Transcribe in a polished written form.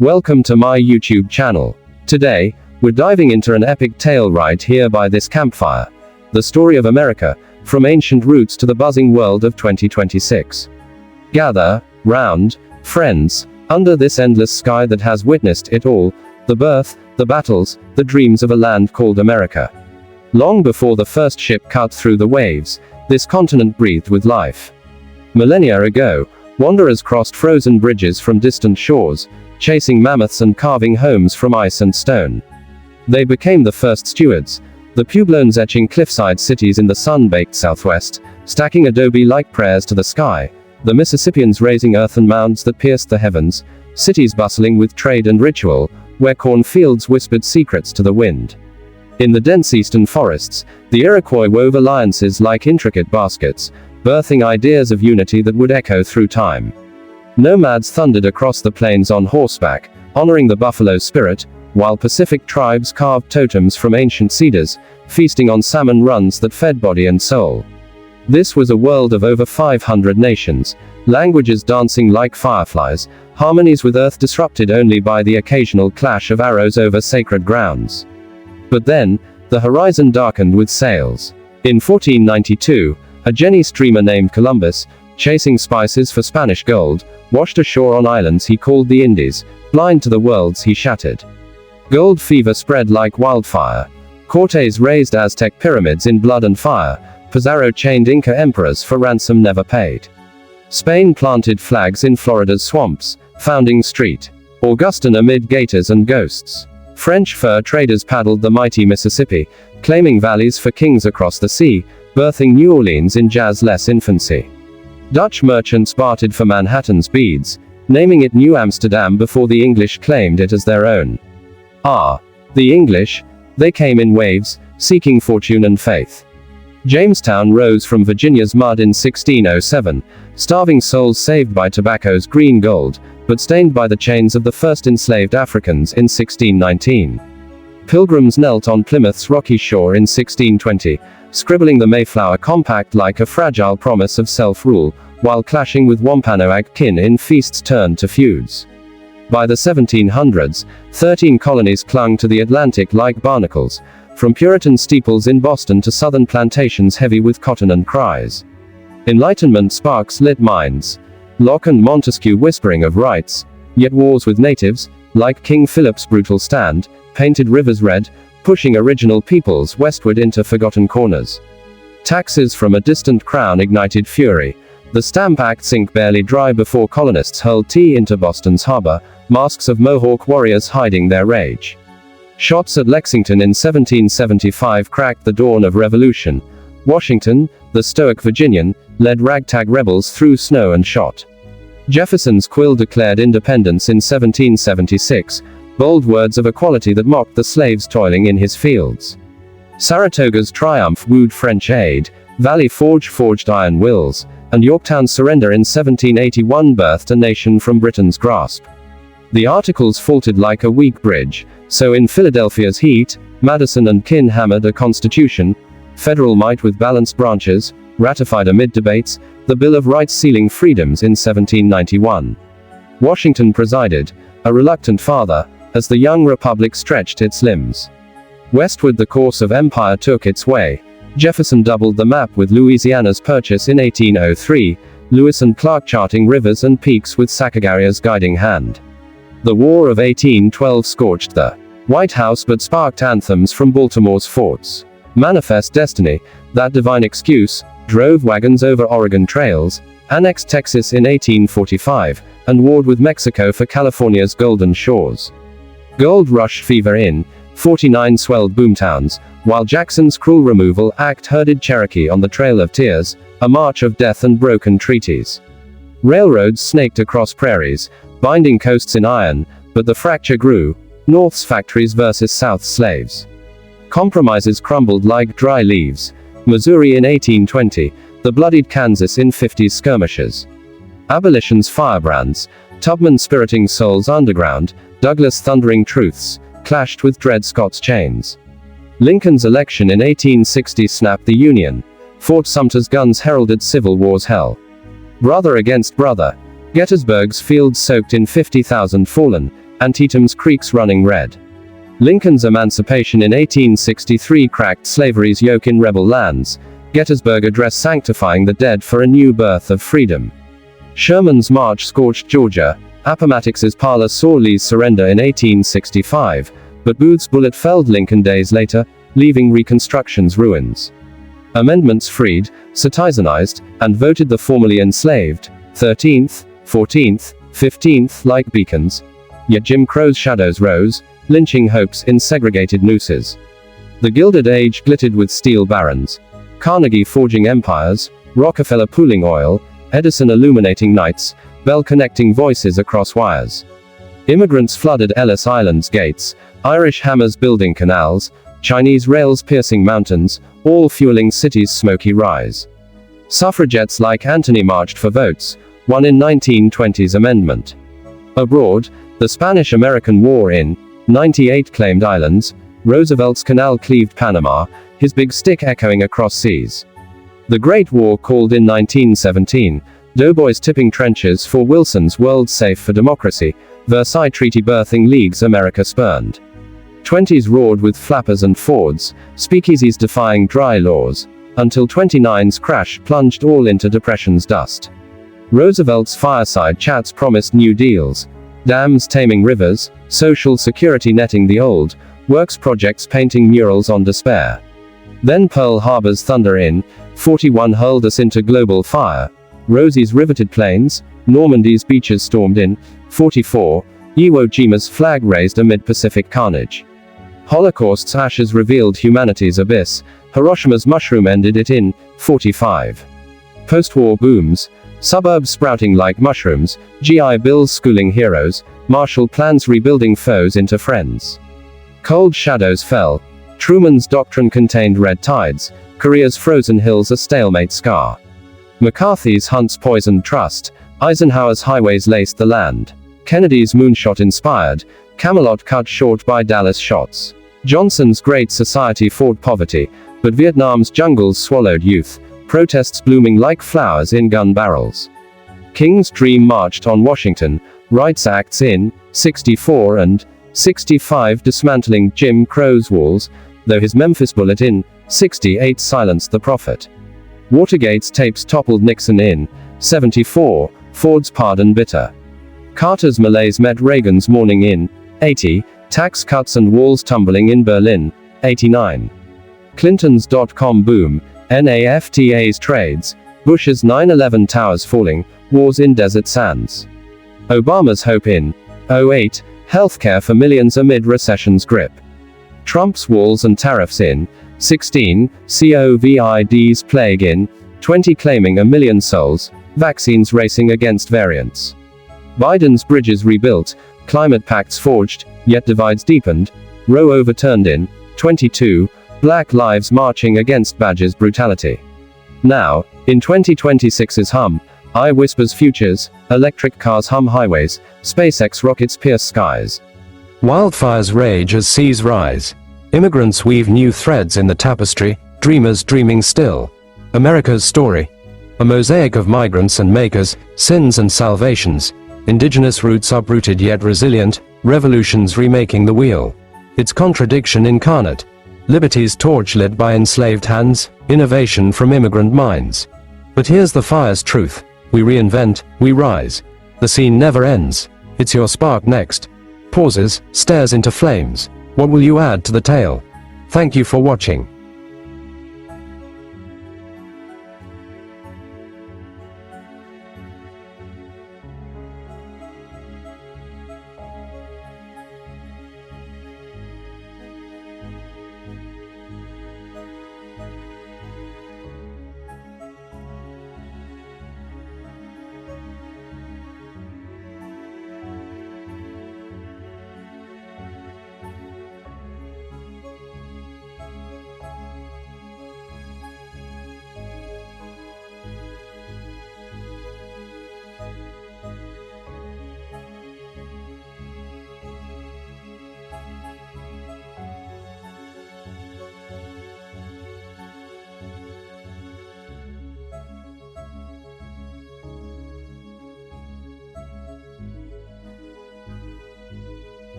Welcome to my YouTube channel. Today, we're diving into an epic tale right here by this campfire. The story of America, from ancient roots to the buzzing world of 2026. Gather round, friends, under this endless sky that has witnessed it all, the birth, the battles, the dreams of a land called America. Long before the first ship cut through the waves, this continent breathed with life. Millennia ago, wanderers crossed frozen bridges from distant shores, chasing mammoths and carving homes from ice and stone. They became the first stewards, the Puebloans etching cliffside cities in the sun-baked southwest, stacking adobe-like prayers to the sky, the Mississippians raising earthen mounds that pierced the heavens, cities bustling with trade and ritual, where cornfields whispered secrets to the wind. In the dense eastern forests, the Iroquois wove alliances like intricate baskets, birthing ideas of unity that would echo through time. Nomads thundered across the plains on horseback, honoring the buffalo spirit, while Pacific tribes carved totems from ancient cedars, feasting on salmon runs that fed body and soul. This was a world of over 500 nations, languages dancing like fireflies, harmonies with earth disrupted only by the occasional clash of arrows over sacred grounds. But then, the horizon darkened with sails. In 1492, a Jenny streamer named Columbus, chasing spices for Spanish gold, washed ashore on islands he called the Indies, blind to the worlds he shattered. Gold fever spread like wildfire. Cortes raised Aztec pyramids in blood and fire. Pizarro chained Inca emperors for ransom never paid. Spain planted flags in Florida's swamps, founding St. Augustine amid gators and ghosts. French fur traders paddled the mighty Mississippi, claiming valleys for kings across the sea, birthing New Orleans in jazzless infancy. Dutch merchants bartered for Manhattan's beads, naming it New Amsterdam before the English claimed it as their own. The English, they came in waves, seeking fortune and faith. Jamestown rose from Virginia's mud in 1607, starving souls saved by tobacco's green gold, but stained by the chains of the first enslaved Africans in 1619. Pilgrims knelt on Plymouth's rocky shore in 1620, scribbling the Mayflower Compact like a fragile promise of self-rule, while clashing with Wampanoag kin in feasts turned to feuds. By the 1700s, 13 colonies clung to the Atlantic like barnacles, from Puritan steeples in Boston to southern plantations heavy with cotton and cries. Enlightenment sparks lit minds. Locke and Montesquieu whispering of rights, yet wars with natives, like King Philip's brutal stand, painted rivers red, pushing original peoples westward into forgotten corners. Taxes from a distant crown ignited fury. The Stamp Act's ink barely dry before colonists hurled tea into Boston's harbor, masks of Mohawk warriors hiding their rage. Shots at Lexington in 1775 cracked the dawn of revolution. Washington, the stoic Virginian, led ragtag rebels through snow and shot. Jefferson's quill declared independence in 1776, bold words of equality that mocked the slaves toiling in his fields. Saratoga's triumph wooed French aid, Valley Forge forged iron wills, and Yorktown's surrender in 1781 birthed a nation from Britain's grasp. The Articles faltered like a weak bridge, so in Philadelphia's heat, Madison and Kin hammered a constitution, federal might with balanced branches, ratified amid debates, the Bill of Rights sealing freedoms in 1791. Washington presided, a reluctant father, as the young republic stretched its limbs. Westward the course of empire took its way. Jefferson doubled the map with Louisiana's purchase in 1803, Lewis and Clark charting rivers and peaks with Sacagawes's guiding hand. The War of 1812 scorched the White House but sparked anthems from Baltimore's forts. Manifest Destiny, that divine excuse, drove wagons over Oregon trails, annexed Texas in 1845, and warred with Mexico for California's golden shores. Gold Rush fever in 49 swelled boomtowns, while Jackson's cruel removal act herded Cherokee on the Trail of Tears, a march of death and broken treaties. Railroads snaked across prairies, binding coasts in iron, but the fracture grew, North's factories versus South's slaves. Compromises crumbled like dry leaves, Missouri in 1820, the bloodied Kansas in 50s skirmishes. Abolition's firebrands, Tubman spiriting souls underground, Douglas thundering truths, clashed with Dred Scott's chains. Lincoln's election in 1860 snapped the Union. Fort Sumter's guns heralded Civil War's hell. Brother against brother. Gettysburg's fields soaked in 50,000 fallen, Antietam's creeks running red. Lincoln's emancipation in 1863 cracked slavery's yoke in rebel lands, Gettysburg Address sanctifying the dead for a new birth of freedom. Sherman's march scorched Georgia, Appomattox's parlor saw Lee's surrender in 1865, but Booth's bullet felled Lincoln days later, leaving Reconstruction's ruins. Amendments freed, citizenized, and voted the formerly enslaved, 13th, 14th, 15th like beacons. Yet Jim Crow's shadows rose, lynching hopes in segregated nooses. The Gilded Age glittered with steel barons. Carnegie forging empires, Rockefeller pooling oil, Edison illuminating nights, Bell connecting voices across wires. Immigrants flooded Ellis Island's gates, Irish hammers building canals, Chinese rails piercing mountains, all fueling city's smoky rise. Suffragettes like Antony marched for votes, won in 1920's amendment. Abroad, the Spanish-American War in 98 claimed islands, Roosevelt's canal cleaved Panama, his big stick echoing across seas. The Great War called in 1917, doughboys tipping trenches for Wilson's world safe for democracy, Versailles Treaty birthing leagues America spurned. 20s roared with flappers and Fords, speakeasies defying dry laws, until 29's crash plunged all into Depression's dust. Roosevelt's fireside chats promised new deals, dams taming rivers, social security netting the old, works projects painting murals on despair. Then Pearl Harbor's thunder in 41 hurled us into global fire, Rosie's riveted plains, Normandy's beaches stormed in 44, Iwo Jima's flag raised amid Pacific carnage. Holocaust's ashes revealed humanity's abyss, Hiroshima's mushroom ended it in 45. Post-war booms, suburbs sprouting like mushrooms, GI Bills schooling heroes, Marshall Plans rebuilding foes into friends. Cold shadows fell, Truman's doctrine contained red tides, Korea's frozen hills a stalemate scar. McCarthy's hunts poisoned trust, Eisenhower's highways laced the land. Kennedy's moonshot inspired, Camelot cut short by Dallas shots. Johnson's Great Society fought poverty, but Vietnam's jungles swallowed youth, protests blooming like flowers in gun barrels. King's dream marched on Washington, rights acts in 64 and 65 dismantling Jim Crow's walls, though his Memphis bullet in 68 silenced the prophet. Watergate's tapes toppled Nixon in 74, Ford's pardon bitter. Carter's malaise met Reagan's mourning in 80, tax cuts and walls tumbling in Berlin, 89. Clinton's dot-com boom, NAFTA's trades, Bush's 9/11 towers falling, wars in desert sands. Obama's hope in 08, healthcare for millions amid recession's grip. Trump's walls and tariffs in 16, COVID's plague in 20 claiming a million souls, vaccines racing against variants. Biden's bridges rebuilt, climate pacts forged, yet divides deepened, Roe overturned in 22, Black lives marching against Badger's brutality. Now, in 2026's hum, I whispers futures, electric cars hum highways, SpaceX rockets pierce skies. Wildfires rage as seas rise. Immigrants weave new threads in the tapestry, dreamers dreaming still. America's story. A mosaic of migrants and makers, sins and salvations. Indigenous roots uprooted yet resilient, revolutions remaking the wheel. Its contradiction incarnate. Liberty's torch lit by enslaved hands, innovation from immigrant minds. But here's the fire's truth. We reinvent, we rise. The scene never ends. It's your spark next. Pauses, stares into flames. What will you add to the tale? Thank you for watching.